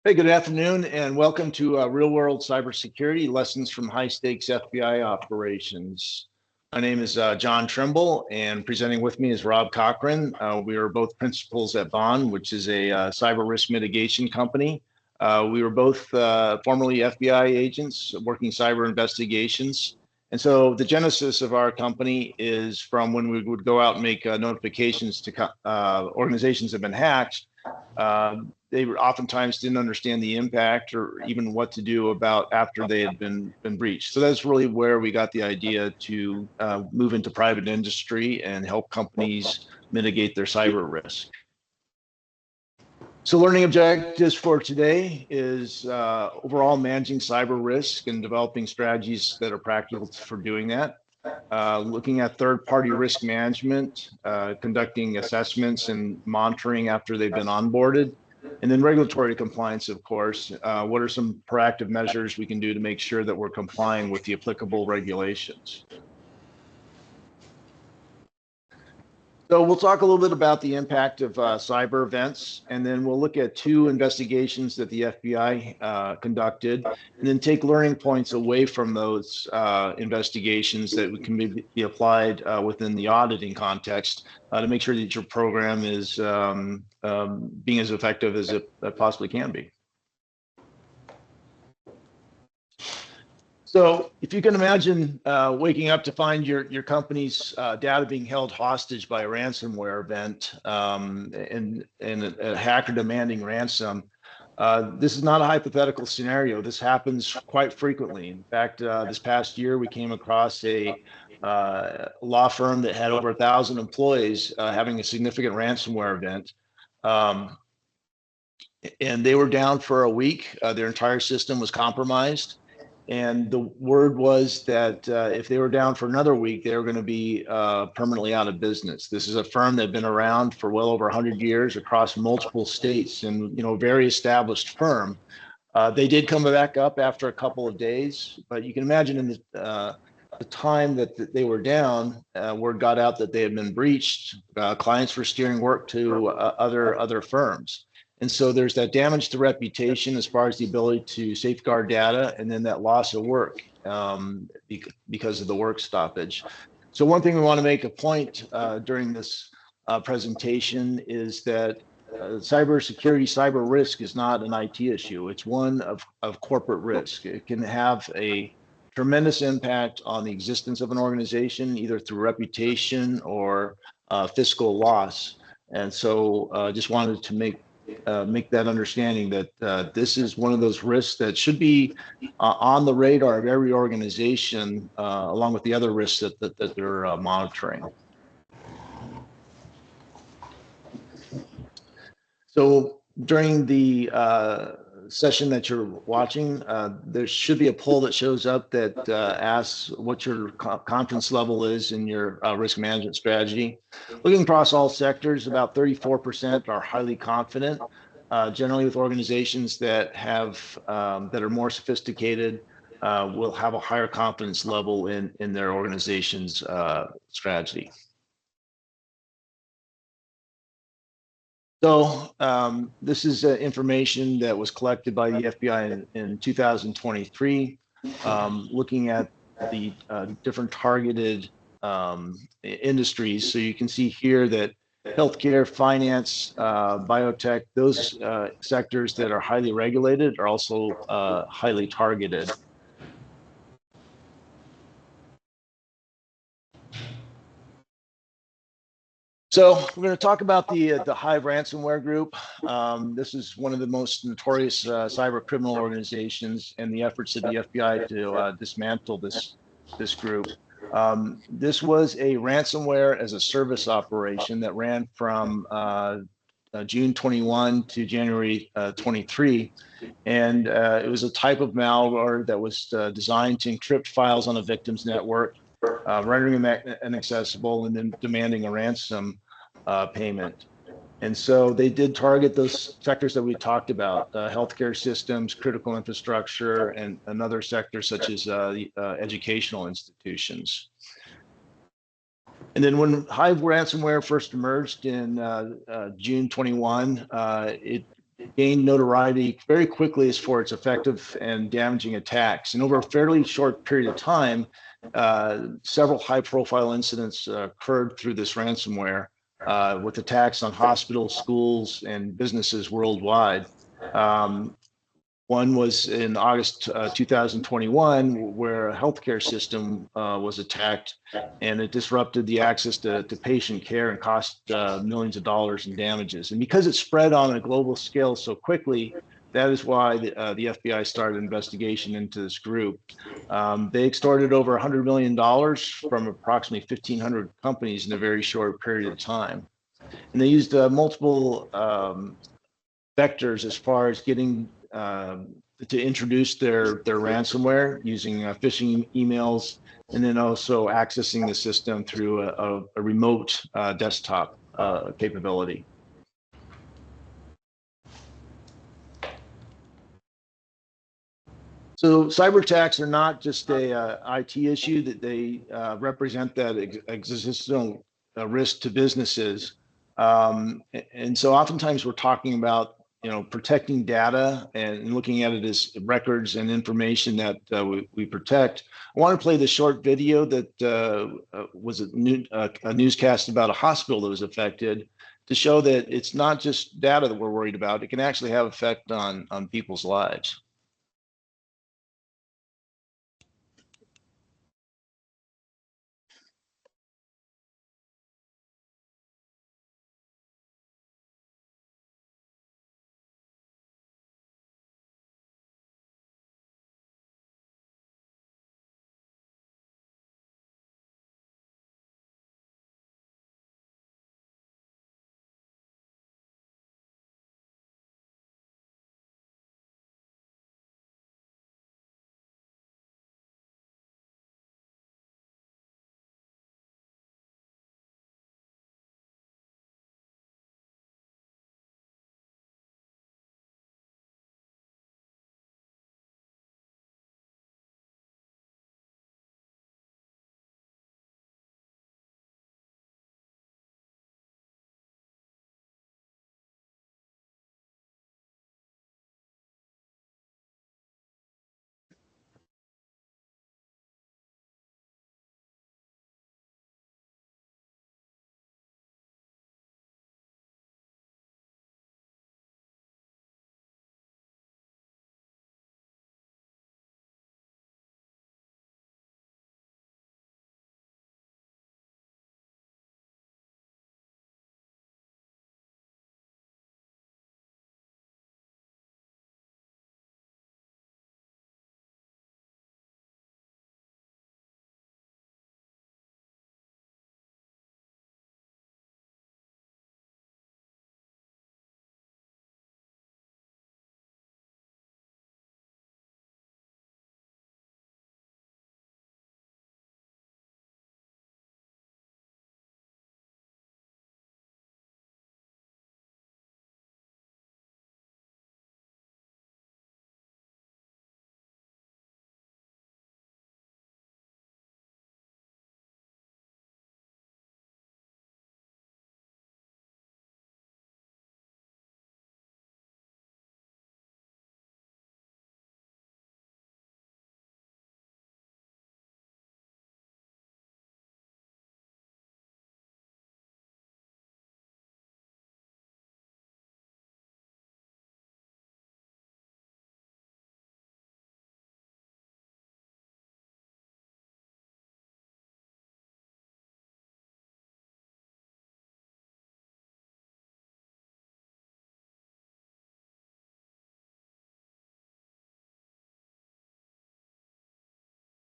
Hey, good afternoon, and welcome to Real-World Cybersecurity Lessons from High-Stakes FBI Operations. My name is John Trimble, and presenting with me is Rob Cochran. We are both principals at Bawn, which is a cyber risk mitigation company. We were both formerly FBI agents working cyber investigations. And so the genesis of our company is from when we would go out and make notifications to organizations that have been hacked. They oftentimes didn't understand the impact or even what to do about after they had been breached. So that's really where we got the idea to move into private industry and help companies mitigate their cyber risk. So learning objectives for today is overall managing cyber risk and developing strategies that are practical for doing that. Looking at third-party risk management, conducting assessments and monitoring after they've been onboarded, and then regulatory compliance, of course. What are some proactive measures we can do to make sure that we're complying with the applicable regulations? So we'll talk a little bit about the impact of cyber events, and then we'll look at two investigations that the FBI conducted, and then take learning points away from those investigations that can be applied within the auditing context to make sure that your program is being as effective as it possibly can be. So if you can imagine waking up to find your company's data being held hostage by a ransomware event and a hacker demanding ransom, this is not a hypothetical scenario. This happens quite frequently. In fact, this past year, we came across a law firm that had over 1,000 employees having a significant ransomware event. And they were down for a week. Their entire system was compromised. And the word was that if they were down for another week, they were going to be permanently out of business. This is a firm that had been around for well over 100 years across multiple states, and very established firm. They did come back up after a couple of days, but you can imagine in the time that they were down, word got out that they had been breached. Clients were steering work to other firms. And so there's that damage to reputation as far as the ability to safeguard data, and then that loss of work because of the work stoppage. So one thing we want to make a point during this presentation is that cybersecurity, cyber risk is not an IT issue. It's one of corporate risk. It can have a tremendous impact on the existence of an organization, either through reputation or fiscal loss. And so just wanted to make that understanding that this is one of those risks that should be on the radar of every organization, along with the other risks that they're monitoring. So during the session that you're watching, there should be a poll that shows up that asks what your confidence level is in your risk management strategy. Looking across all sectors, about 34% are highly confident. Generally, with organizations that are more sophisticated, will have a higher confidence level in their organization's strategy. So this is information that was collected by the FBI in 2023, looking at the different targeted industries. So you can see here that healthcare, finance, biotech, those sectors that are highly regulated are also highly targeted. So we're going to talk about the Hive ransomware group. This is one of the most notorious cyber criminal organizations, and the efforts of the FBI to dismantle this group. This was a ransomware as a service operation that ran from June 21 to January 23. And it was a type of malware that was designed to encrypt files on a victim's network, rendering them inaccessible, and then demanding a ransom payment. And so they did target those sectors that we talked about, healthcare systems, critical infrastructure, and another sector such as educational institutions. And then when Hive ransomware first emerged in June 21, it gained notoriety very quickly as for its effective and damaging attacks. And over a fairly short period of time, several high-profile incidents occurred through this ransomware, with attacks on hospitals, schools, and businesses worldwide. One was in August 2021, where a healthcare system was attacked, and it disrupted the access to patient care and cost millions of dollars in damages. And because it spread on a global scale so quickly, that is why the FBI started an investigation into this group. They extorted over $100 million from approximately 1,500 companies in a very short period of time. And they used multiple vectors as far as getting to introduce their ransomware using phishing emails, and then also accessing the system through a remote desktop capability. So cyber attacks are not just a IT issue, that they represent that existential risk to businesses. And so oftentimes we're talking about, protecting data and looking at it as records and information that we protect. I want to play the short video that was a newscast about a hospital that was affected, to show that it's not just data that we're worried about. It can actually have effect on people's lives.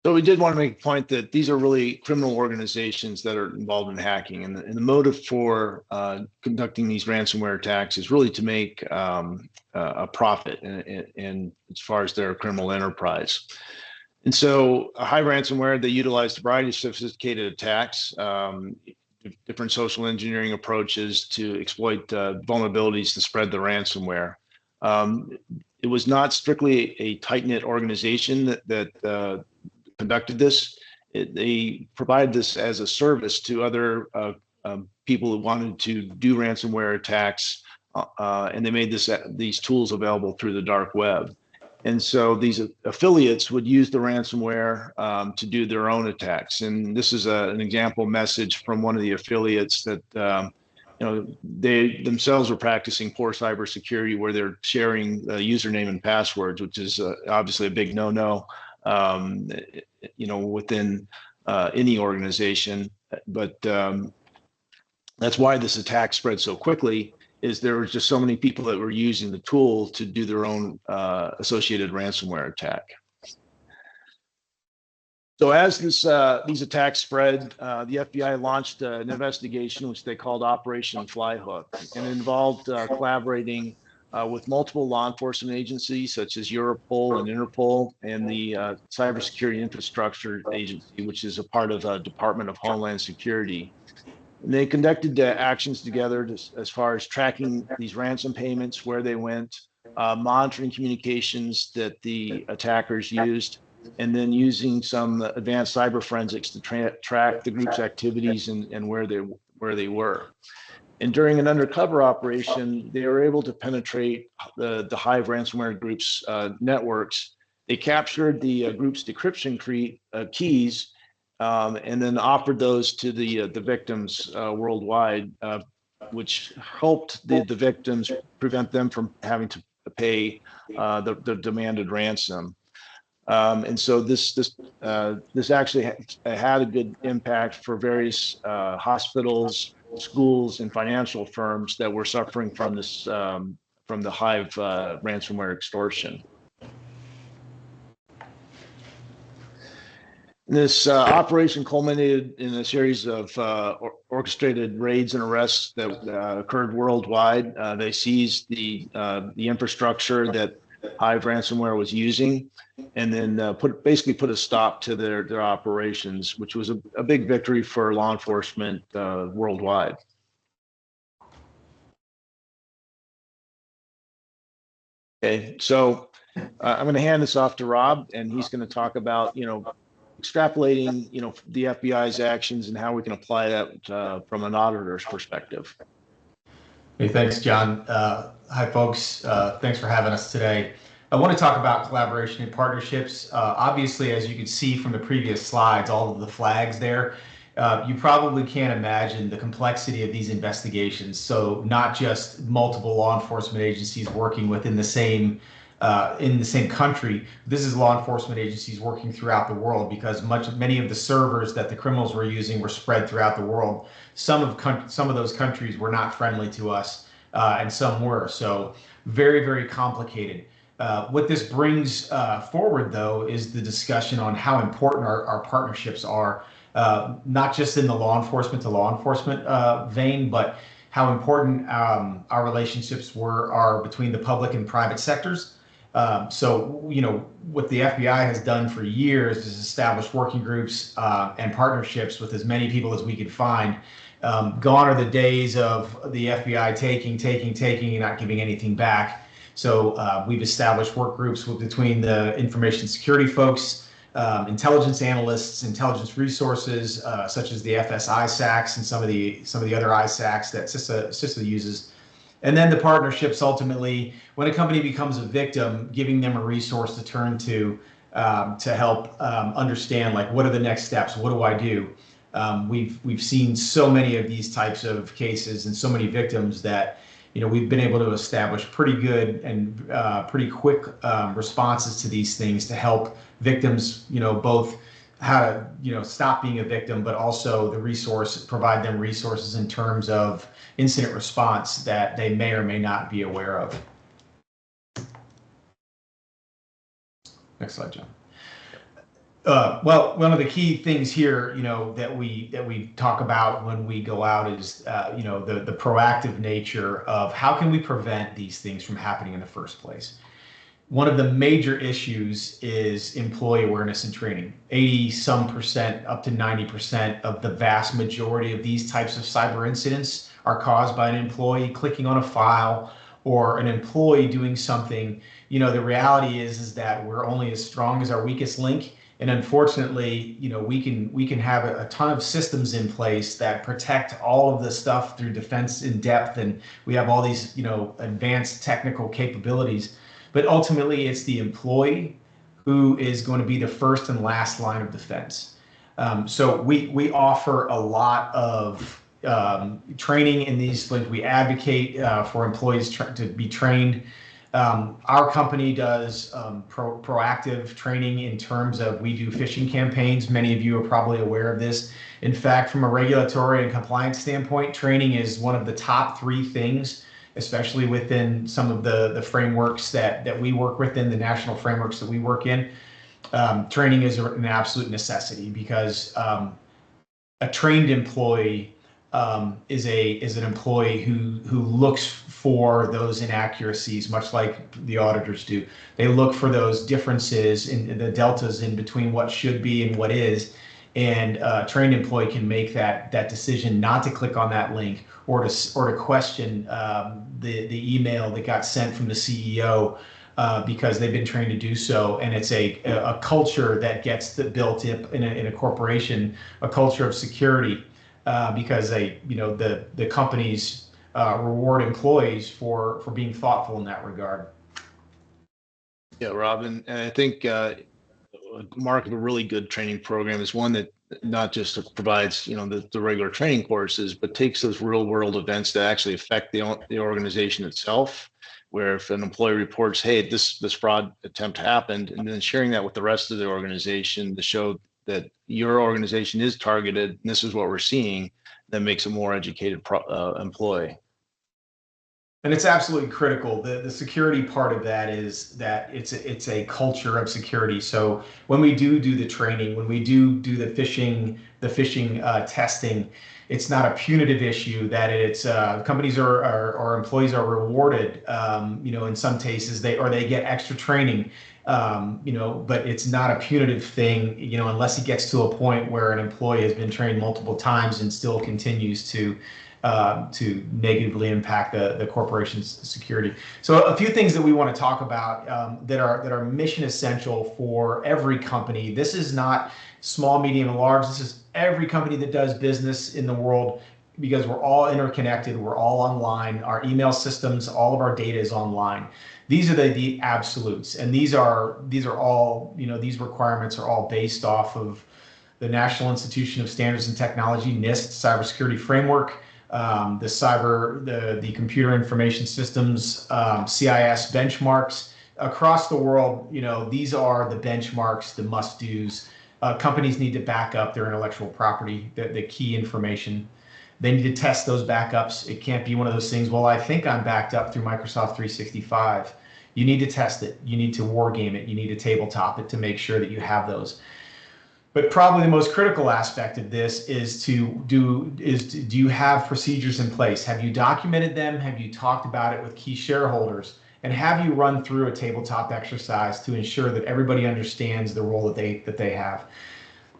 So we did want to make a point that these are really criminal organizations that are involved in hacking, and the motive for conducting these ransomware attacks is really to make a profit, and as far as their criminal enterprise. And so a high ransomware, they utilize a variety of sophisticated attacks, different social engineering approaches to exploit vulnerabilities to spread the ransomware. It was not strictly a tight-knit organization that conducted this. They provided this as a service to other people who wanted to do ransomware attacks and they made these tools available through the dark web. And so these affiliates would use the ransomware to do their own attacks. And this is an example message from one of the affiliates that they themselves were practicing poor cybersecurity, where they're sharing username and passwords, which is obviously a big no-no, within any organization. But that's why this attack spread so quickly. Is there was just so many people that were using the tool to do their own associated ransomware attack. So as these attacks spread, the FBI launched an investigation, which they called Operation Flyhook, and it involved collaborating with multiple law enforcement agencies such as Europol and Interpol, and the Cybersecurity Infrastructure Agency, which is a part of the Department of Homeland Security. And they conducted actions together as far as tracking these ransom payments, where they went, monitoring communications that the attackers used, and then using some advanced cyber forensics to track the group's activities and where they were. And during an undercover operation, they were able to penetrate the Hive ransomware group's networks. They captured the group's decryption keys, and then offered those to the victims worldwide, which helped the victims, prevent them from having to pay the demanded ransom. And so this actually had a good impact for various hospitals, schools, and financial firms that were suffering from this from the Hive ransomware extortion. This operation culminated in a series of orchestrated raids and arrests that occurred worldwide. They seized the infrastructure that Hive ransomware was using, and then basically put a stop to their operations, which was a big victory for law enforcement worldwide. Okay, so I'm going to hand this off to Rob, and he's going to talk about extrapolating the FBI's actions and how we can apply that from an auditor's perspective. Hey, thanks, John. Hi, folks. Thanks for having us today. I want to talk about collaboration and partnerships. Obviously, as you can see from the previous slides, all of the flags there, you probably can't imagine the complexity of these investigations. So not just multiple law enforcement agencies working within the same country. This is law enforcement agencies working throughout the world, because many of the servers that the criminals were using were spread throughout the world. Some of those countries were not friendly to us, and some were. So very, very complicated. What this brings forward, though, is the discussion on how important our partnerships are, not just in the law enforcement to law enforcement vein, but how important our relationships are between the public and private sectors. So, what the FBI has done for years is establish working groups and partnerships with as many people as we could find. Gone are the days of the FBI taking and not giving anything back. So we've established work groups between the information security folks, intelligence analysts, intelligence resources, such as the FS ISACs and some of the other ISACs that CISA uses. And then the partnerships, ultimately, when a company becomes a victim, giving them a resource to turn to help understand, like, what are the next steps? What do I do? We've seen so many of these types of cases and so many victims that we've been able to establish pretty good and pretty quick responses to these things to help victims, both how to stop being a victim, but also provide them resources in terms of incident response that they may or may not be aware of. Next slide, John. Well, one of the key things here, that we talk about when we go out is, the proactive nature of how can we prevent these things from happening in the first place. One of the major issues is employee awareness and training. 80% up to 90% of the vast majority of these types of cyber incidents are caused by an employee clicking on a file or an employee doing something. The reality is that we're only as strong as our weakest link. And unfortunately, we can have a ton of systems in place that protect all of the stuff through defense in depth, and we have all these advanced technical capabilities. But ultimately, it's the employee who is going to be the first and last line of defense. So we offer a lot of training in these. Like, we advocate for employees to be trained. Our company does proactive training in terms of, we do phishing campaigns. Many of you are probably aware of this. In fact, from a regulatory and compliance standpoint, training is one of the top 3 things, especially within some of the frameworks that we work within, the national frameworks that we work in. Training is an absolute necessity, because a trained employee is an employee who looks for those inaccuracies, much like the auditors do. They look for those differences in the deltas in between what should be and what is. And a trained employee can make that decision not to click on that link, or to question the email that got sent from the CEO, because they've been trained to do so. And it's a culture that gets built up in a corporation, a culture of security, because the companies reward employees for being thoughtful in that regard. Yeah, Robin, and I think mark of a really good training program is one that not just provides the regular training courses, but takes those real world events that actually affect the organization itself. Where if an employee reports, hey, this fraud attempt happened, and then sharing that with the rest of the organization to show that your organization is targeted and this is what we're seeing, that makes a more educated employee. And it's absolutely critical. The security part of that is that it's a culture of security. So when we do the training, when we do the phishing testing, it's not a punitive issue. That it's companies or employees are rewarded. In some cases they get extra training. But it's not a punitive thing. Unless it gets to a point where an employee has been trained multiple times and still continues to negatively impact the corporation's security. So a few things that we want to talk about that are mission essential for every company. This is not small, medium, and large. This is every company that does business in the world, because we're all interconnected. We're all online. Our email systems, all of our data is online. These are the absolutes, and these are all, these requirements are all based off of the National Institution of Standards and Technology, NIST Cybersecurity Framework. The Computer Information Systems, CIS benchmarks across the world. These are the benchmarks, the must-dos. Companies need to back up their intellectual property, the key information. They need to test those backups. It can't be one of those things, well, I think I'm backed up through Microsoft 365. You need to test it. You need to war game it. You need to tabletop it to make sure that you have those. But probably the most critical aspect of this is do you have procedures in place? Have you documented them? Have you talked about it with key shareholders? And have you run through a tabletop exercise to ensure that everybody understands the role that they have?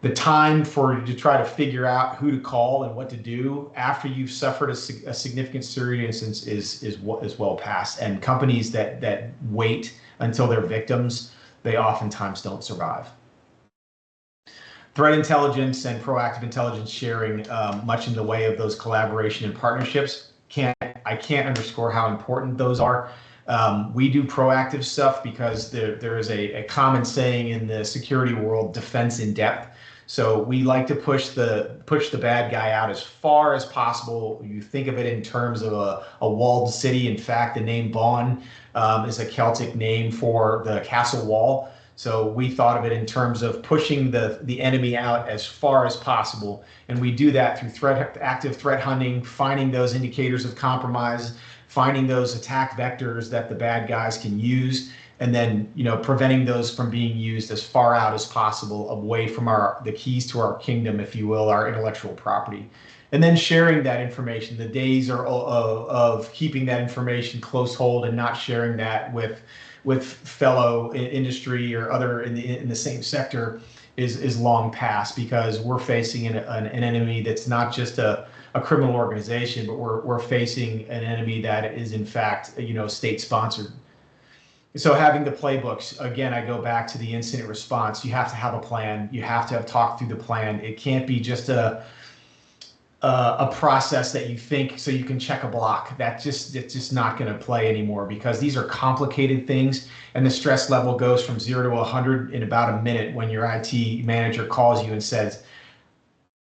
The time to try to figure out who to call and what to do after you've suffered a significant security instance is well past. And companies that wait until they're victims, they oftentimes don't survive. Threat intelligence and proactive intelligence sharing, much in the way of those collaboration and partnerships. I can't underscore how important those are. We do proactive stuff because there is a common saying in the security world, defense in depth. So we like to push the bad guy out as far as possible. You think of it in terms of a walled city. In fact, the name Bawn is a Celtic name for the castle wall. So we thought of it in terms of pushing the enemy out as far as possible. And we do that through active threat hunting, finding those indicators of compromise, finding those attack vectors that the bad guys can use, and then preventing those from being used as far out as possible, away from the keys to our kingdom, if you will, our intellectual property. And then sharing that information. The days are of keeping that information close hold and not sharing that with fellow industry or other in the same sector is long past, because we're facing an enemy that's not just a criminal organization, but we're facing an enemy that is in fact state sponsored. So having the playbooks, again, I go back to the incident response. You have to have a plan. You have to have talked through the plan. It can't be just a process that you think so you can check a block. It's just not going to play anymore, because these are complicated things, and the stress level goes from 0 to 100 in about a minute when your IT manager calls you and says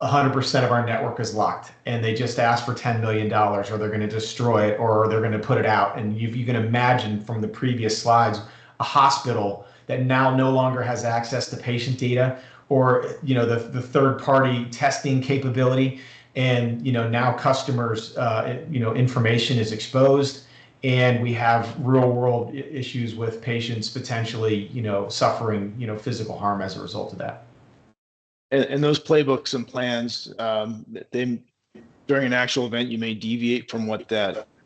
100% of our network is locked, and they just asked for $10 million, or they're going to destroy it, or they're going to put it out. And you can imagine from the previous slides, a hospital that now no longer has access to patient data, or the third-party testing capability, and now customers information is exposed, and we have real-world issues with patients potentially suffering physical harm as a result of that. And those playbooks and plans, they during an actual event, you may deviate from what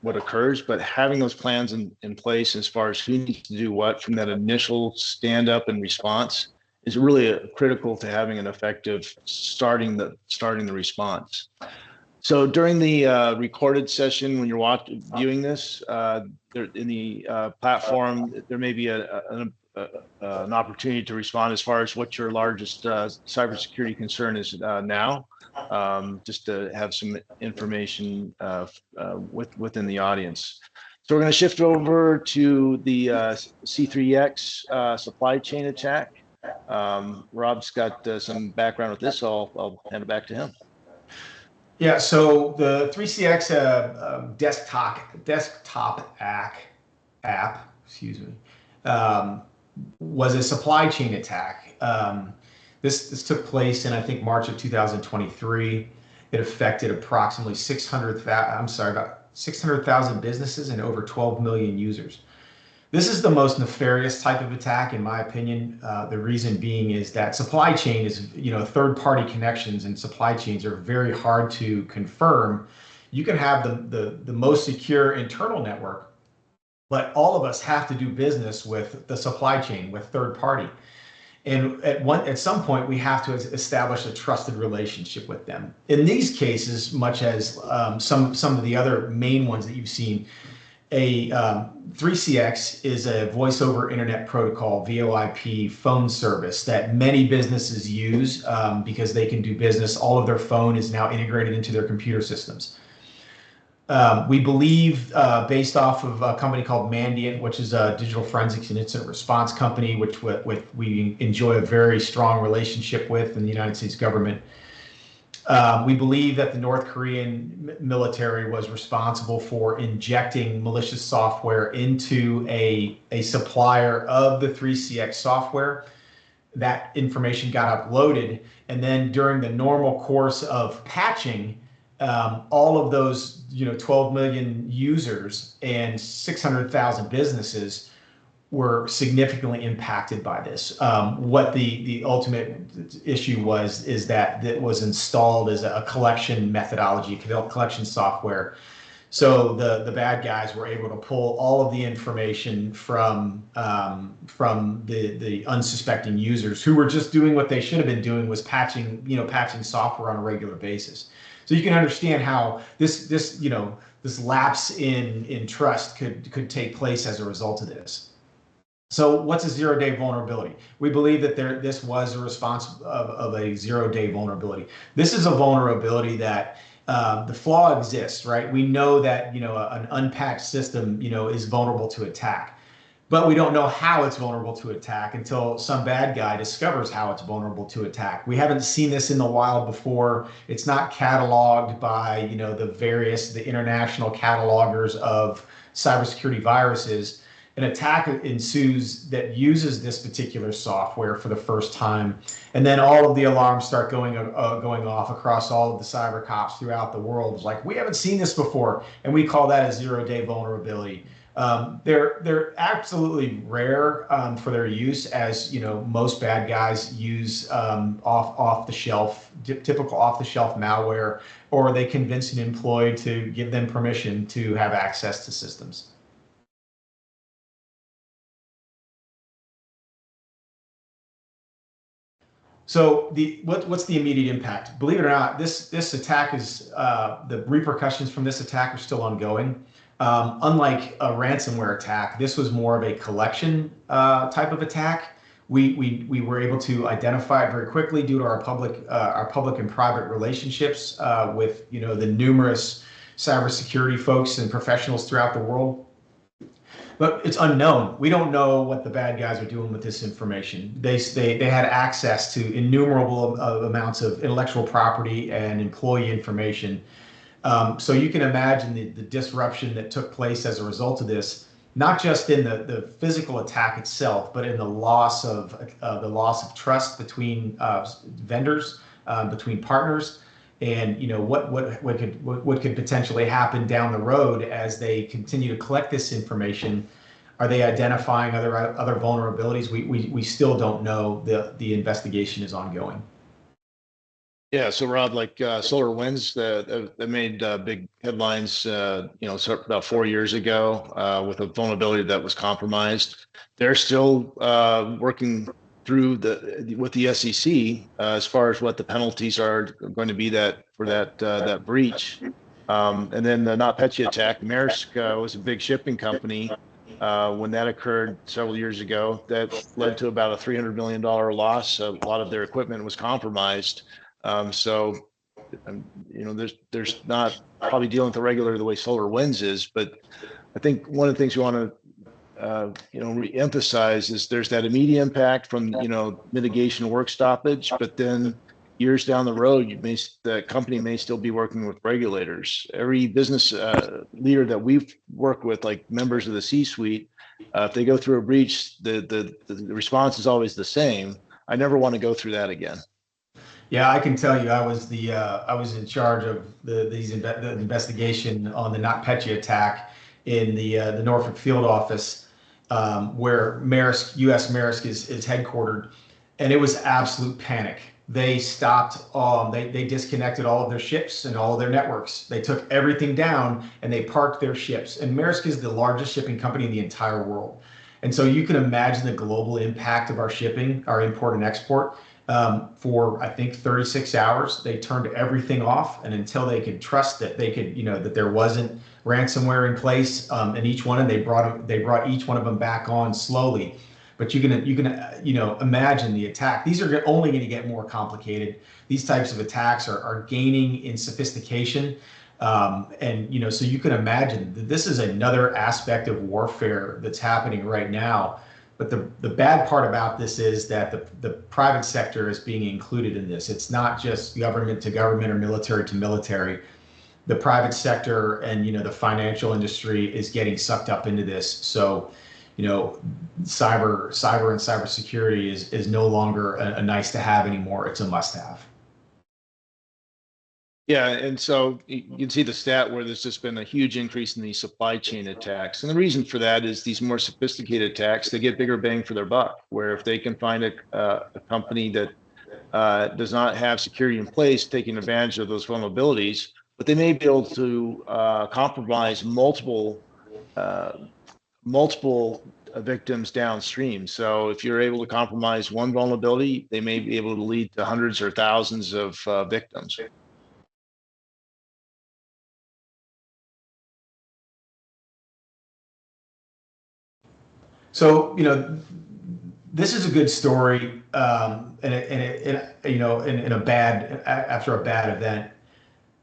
occurs, but having those plans in place as far as who needs to do what from that initial stand up and response is really critical to having an effective starting the response. So during the recorded session, when you're viewing this, there, in the platform, there may be an opportunity to respond as far as what your largest cybersecurity concern is now, just to have some information within the audience. So we're going to shift over to the C3X supply chain attack. Rob's got some background with this, so I'll hand it back to him. Yeah, so the 3CX desktop app, excuse me, was a supply chain attack. This took place in, I think, March of 2023. It affected approximately 600,000 businesses and over 12 million users. This is the most nefarious type of attack, in my opinion. The reason being is that supply chain is, third-party connections, and supply chains are very hard to confirm. You can have the most secure internal network, but all of us have to do business with the supply chain, with third party. And at some point, we have to establish a trusted relationship with them. In these cases, much as some of the other main ones that you've seen, a 3CX is a voice over internet protocol, VoIP phone service that many businesses use because they can do business. All of their phone is now integrated into their computer systems. We believe, based off of a company called Mandiant, which is a digital forensics and incident response company, which we enjoy a very strong relationship with in the United States government. We believe that the North Korean military was responsible for injecting malicious software into a supplier of the 3CX software. That information got uploaded, and then during the normal course of patching, all of those 12 million users and 600,000 businesses were significantly impacted by this. What the ultimate issue is that it was installed as a collection methodology, collection software. So the bad guys were able to pull all of the information from the unsuspecting users who were just doing what they should have been doing, was patching software on a regular basis. So you can understand how this lapse in trust could take place as a result of this. So what's a zero-day vulnerability? We believe that this was a response of a zero-day vulnerability. This is a vulnerability that the flaw exists, right? We know that an unpatched system is vulnerable to attack, but we don't know how it's vulnerable to attack until some bad guy discovers how it's vulnerable to attack. We haven't seen this in the wild before. It's not cataloged by the international catalogers of cybersecurity viruses. An attack ensues that uses this particular software for the first time, and then all of the alarms start going off across all of the cyber cops throughout the world. It's like, we haven't seen this before, and we call that a zero-day vulnerability. They're absolutely rare for their use, as most bad guys use off-the-shelf, typical off-the-shelf malware, or they convince an employee to give them permission to have access to systems. So what's the immediate impact? Believe it or not, this attack is the repercussions from this attack are still ongoing. Unlike a ransomware attack, this was more of a collection type of attack. We were able to identify it very quickly due to our public and private relationships with the numerous cybersecurity folks and professionals throughout the world. But it's unknown. We don't know what the bad guys are doing with this information. They had access to innumerable amounts of intellectual property and employee information. So you can imagine the disruption that took place as a result of this, not just in the physical attack itself, but in the loss of trust between vendors, between partners, and what could potentially happen down the road as they continue to collect this information. Are they identifying other vulnerabilities? We still don't know. The investigation is ongoing. Yeah, so Rob, like SolarWinds, that made big headlines, about 4 years ago with a vulnerability that was compromised. They're still working through with the SEC as far as what the penalties are going to be for that breach. And then the NotPetya attack, Maersk was a big shipping company. When that occurred several years ago, that led to about a $300 million loss. A lot of their equipment was compromised. There's not probably dealing with the regular the way SolarWinds is, but I think one of the things we want to re-emphasize is there's that immediate impact from mitigation work stoppage, but then years down the road, the company may still be working with regulators. Every business leader that we've worked with, like members of the C-suite, if they go through a breach, the response is always the same. I never want to go through that again. Yeah, I can tell you, I was in charge of the investigation on the NotPetya attack in the Norfolk field office, where U.S. Maersk is headquartered, and it was absolute panic. They stopped. They disconnected all of their ships and all of their networks. They took everything down and they parked their ships. And Maersk is the largest shipping company in the entire world, and so you can imagine the global impact of our shipping, our import and export. For I think 36 hours, they turned everything off, and until they could trust that that there wasn't ransomware in place, and they brought each one of them back on slowly. But you can imagine the attack. These are only going to get more complicated. These types of attacks are gaining in sophistication, and so you can imagine that this is another aspect of warfare that's happening right now. But the bad part about this is that the private sector is being included in this. It's not just government to government or military to military. The private sector and the financial industry is getting sucked up into this. So, cyber and cybersecurity is no longer a nice to have anymore. It's a must have. Yeah, and so you can see the stat where there's just been a huge increase in these supply chain attacks. And the reason for that is these more sophisticated attacks, they get bigger bang for their buck, where if they can find a company that does not have security in place, taking advantage of those vulnerabilities, but they may be able to compromise multiple victims downstream. So if you're able to compromise one vulnerability, they may be able to lead to hundreds or thousands of victims. So, this is a good story, after a bad event.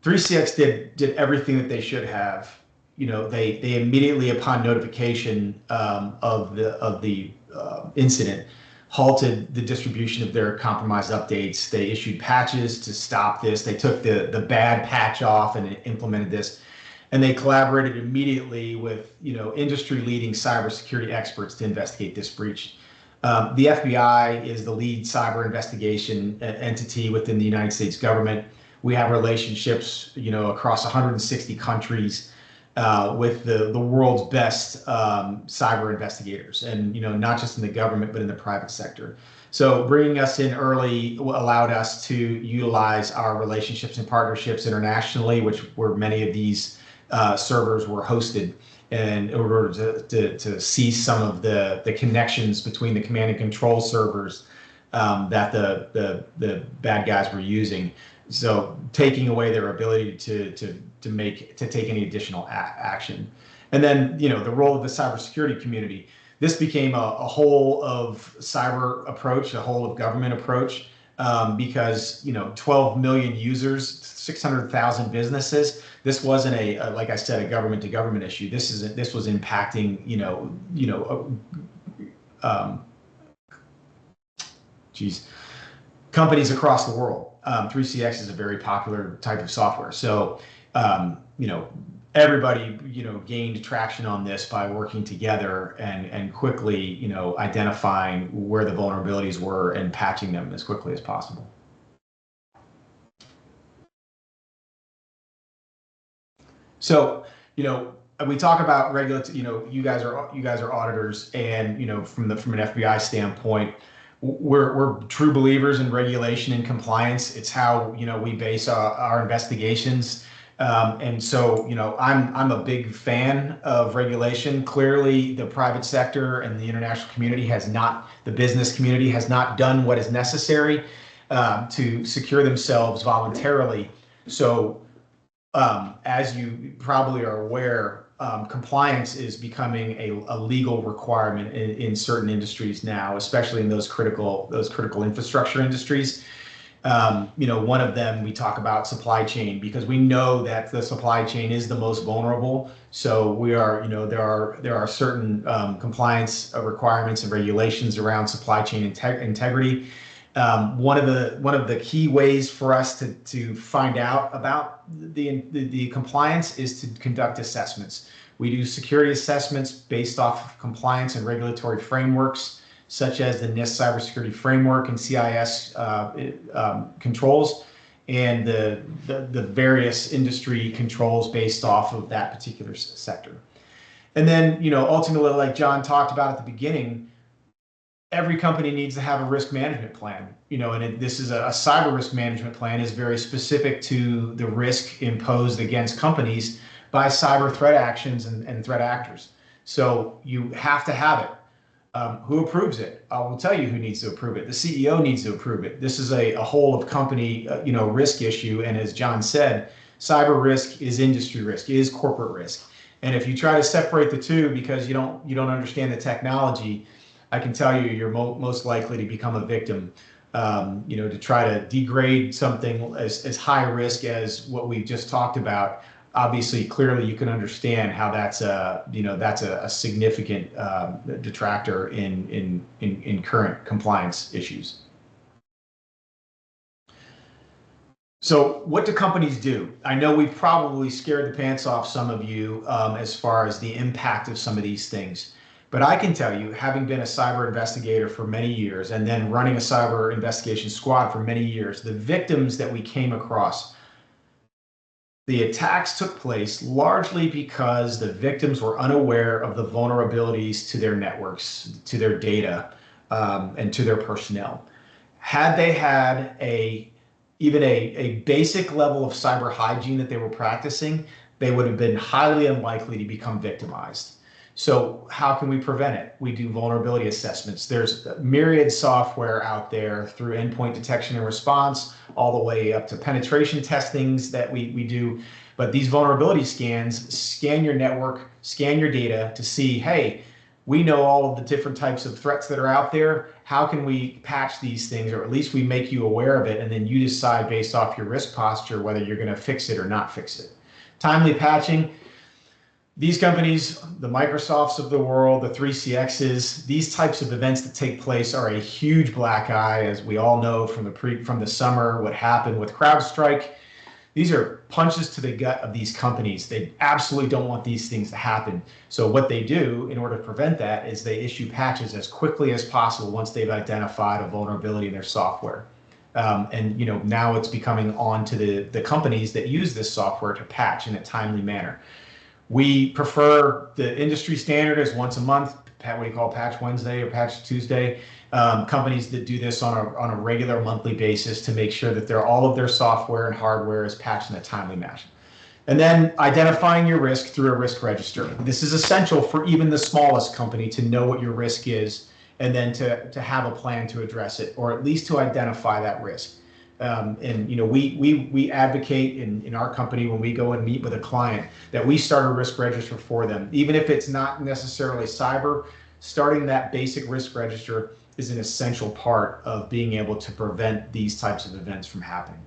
3CX did everything that they should have. They immediately upon notification of the incident halted the distribution of their compromised updates. They issued patches to stop this. They took the bad patch off and implemented this. And they collaborated immediately with industry-leading cybersecurity experts to investigate this breach. The FBI is the lead cyber investigation entity within the United States government. We have relationships, across 160 countries with the world's best cyber investigators, and not just in the government but in the private sector. So bringing us in early allowed us to utilize our relationships and partnerships internationally, where many of these servers were hosted, and in order to see some of the connections between the command and control servers that the bad guys were using. So taking away their ability to take any additional action. And then, you know, the role of the cybersecurity community. This became a whole of cyber approach, a whole of government approach, because, you know, 12 million users, 600,000 businesses. This wasn't like I said, a government to government issue. This was impacting, companies across the world. 3CX is a very popular type of software. So, you know, everybody, you know, gained traction on this by working together and quickly, you know, identifying where the vulnerabilities were and patching them as quickly as possible. So, you know, we talk about regulatory, you know, you guys are auditors, and, you know, from an FBI standpoint, we're true believers in regulation and compliance. It's how, you know, we base our investigations. And so, you know, I'm a big fan of regulation. Clearly, the private sector and the international community the business community has not done what is necessary to secure themselves voluntarily. So, as you probably are aware, compliance is becoming a legal requirement in certain industries now, especially in those critical infrastructure industries. You know, one of them, we talk about supply chain, because we know that the supply chain is the most vulnerable. So we are, you know, there are certain compliance requirements and regulations around supply chain integrity. One of the key ways for us to find out about the compliance is to conduct assessments. We do security assessments based off of compliance and regulatory frameworks, such as the NIST cybersecurity framework and CIS controls, and the various industry controls based off of that particular sector. And then, you know, ultimately, like John talked about at the beginning, every company needs to have a risk management plan, you know, and this is a cyber risk management plan is very specific to the risk imposed against companies by cyber threat actions and threat actors. So you have to have it. Who approves it? I will tell you who needs to approve it. The CEO needs to approve it. This is a whole of company, you know, risk issue. And as John said, cyber risk is industry risk, is corporate risk. And if you try to separate the two because you don't understand the technology, I can tell you you're most likely to become a victim. You know, to try to degrade something as high risk as what we've just talked about. Obviously, clearly, you can understand how that's a significant detractor in current compliance issues. So what do companies do? I know we've probably scared the pants off some of you as far as the impact of some of these things. But I can tell you, having been a cyber investigator for many years and then running a cyber investigation squad for many years, the victims that we came across, the attacks took place largely because the victims were unaware of the vulnerabilities to their networks, to their data, and to their personnel. Had they had even a basic level of cyber hygiene that they were practicing, they would have been highly unlikely to become victimized. So how can we prevent it? We do vulnerability assessments. There's myriad software out there through endpoint detection and response, all the way up to penetration testings that we do. But these vulnerability scans scan your network, scan your data to see, hey, we know all of the different types of threats that are out there. How can we patch these things, or at least we make you aware of it, and then you decide based off your risk posture whether you're going to fix it or not fix it. Timely patching. These companies, the Microsofts of the world, the 3CXs, these types of events that take place are a huge black eye, as we all know from the summer, what happened with CrowdStrike. These are punches to the gut of these companies. They absolutely don't want these things to happen. So what they do in order to prevent that is they issue patches as quickly as possible once they've identified a vulnerability in their software. And you know, now it's becoming on to the companies that use this software to patch in a timely manner. We prefer the industry standard is once a month, what do you call Patch Wednesday or Patch Tuesday. Companies that do this on a regular monthly basis to make sure that all of their software and hardware is patched in a timely manner. And then identifying your risk through a risk register. This is essential for even the smallest company to know what your risk is, and then to have a plan to address it, or at least to identify that risk. And we advocate in our company when we go and meet with a client that we start a risk register for them, even if it's not necessarily cyber. Starting that basic risk register is an essential part of being able to prevent these types of events from happening.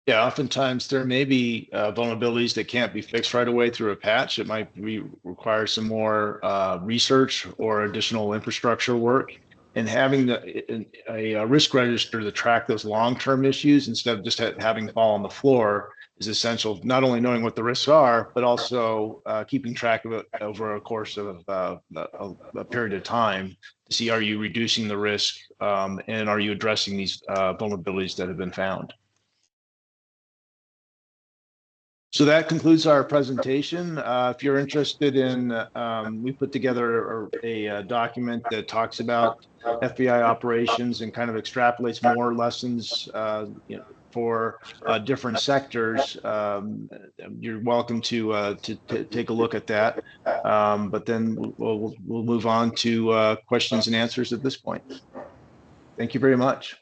Yeah, oftentimes there may be vulnerabilities that can't be fixed right away through a patch. It might require some more research or additional infrastructure work. And having a risk register to track those long-term issues instead of just having fall on the floor is essential. Not only knowing what the risks are, but also keeping track of it over a course of a period of time to see, are you reducing the risk, and are you addressing these vulnerabilities that have been found. So that concludes our presentation. If you're interested in, we put together a document that talks about FBI operations and kind of extrapolates more lessons for different sectors. You're welcome to take a look at that. But then we'll move on to questions and answers at this point. Thank you very much.